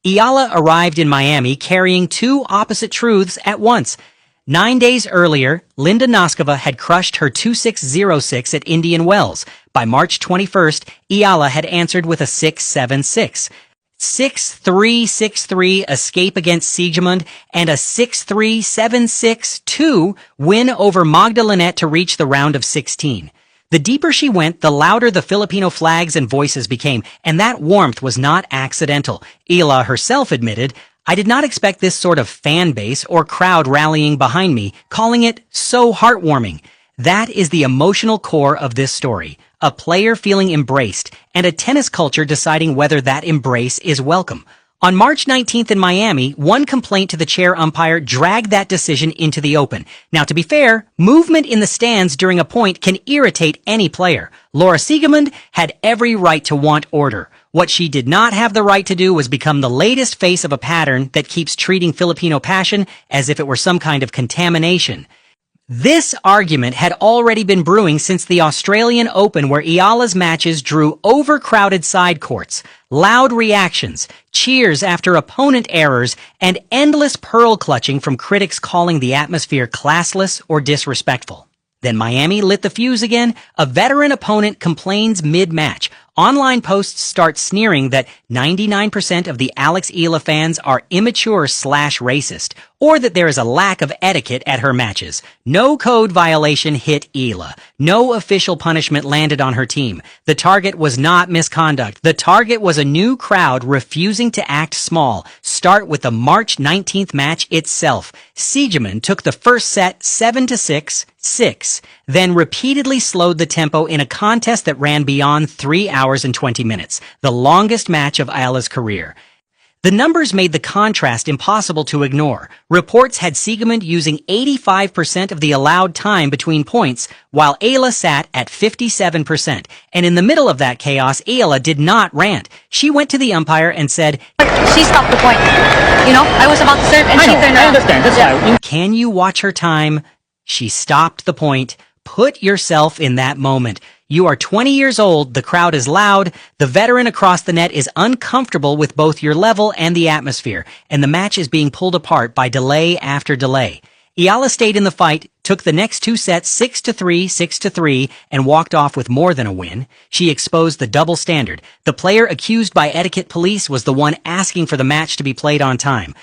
Eala arrived in Miami carrying two opposite truths at once. 9 days earlier, Linda Noskova had crushed her 2-6-0-6 at Indian Wells. By March 21st, Eala had answered with a 6-7-6. 6-3-6-3 escape against Sigismund, and a 6-3-7-6-2 win over Magdalene to reach the round of 16. The deeper she went, the louder the Filipino flags and voices became, and that warmth was not accidental. Eala herself admitted, "I did not expect this sort of fan base or crowd rallying behind me, calling it so heartwarming." That is the emotional core of this story. A player feeling embraced, and a tennis culture deciding whether that embrace is welcome. On March 19th in Miami, one complaint to the chair umpire dragged that decision into the open. Now, to be fair, movement in the stands during a point can irritate any player. Laura Siegemund had every right to want order. What she did not have the right to do was become the latest face of a pattern that keeps treating Filipino passion as if it were some kind of contamination. This argument had already been brewing since the Australian Open, where Eala's matches drew overcrowded side courts, loud reactions, cheers after opponent errors, and endless pearl clutching from critics calling the atmosphere classless or disrespectful. Then Miami lit the fuse again. A veteran opponent complains mid-match. Online posts start sneering that 99% of the Alex Eala fans are immature/racist, or that there is a lack of etiquette at her matches. No code violation hit Eala. No official punishment landed on her team. The target was not misconduct. The target was a new crowd refusing to act small. Start with the March 19th match itself. Sigismund took the first set 7-6, then repeatedly slowed the tempo in a contest that ran beyond 3 hours and 20 minutes, the longest match of Eala's career. The numbers made the contrast impossible to ignore. Reports had Sigismund using 85% of the allowed time between points, while Eala sat at 57%. And in the middle of that chaos, Eala did not rant. She went to the umpire and said, "She stopped the point. I was about to serve and she turned around." I understand. That's right. "Can you watch her time?" She stopped the point. Put yourself in that moment. You are 20 years old, the crowd is loud, the veteran across the net is uncomfortable with both your level and the atmosphere, and the match is being pulled apart by delay after delay. Eala stayed in the fight, took the next two sets 6-3, 6-3, and walked off with more than a win. She exposed the double standard. The player accused by etiquette police was the one asking for the match to be played on time.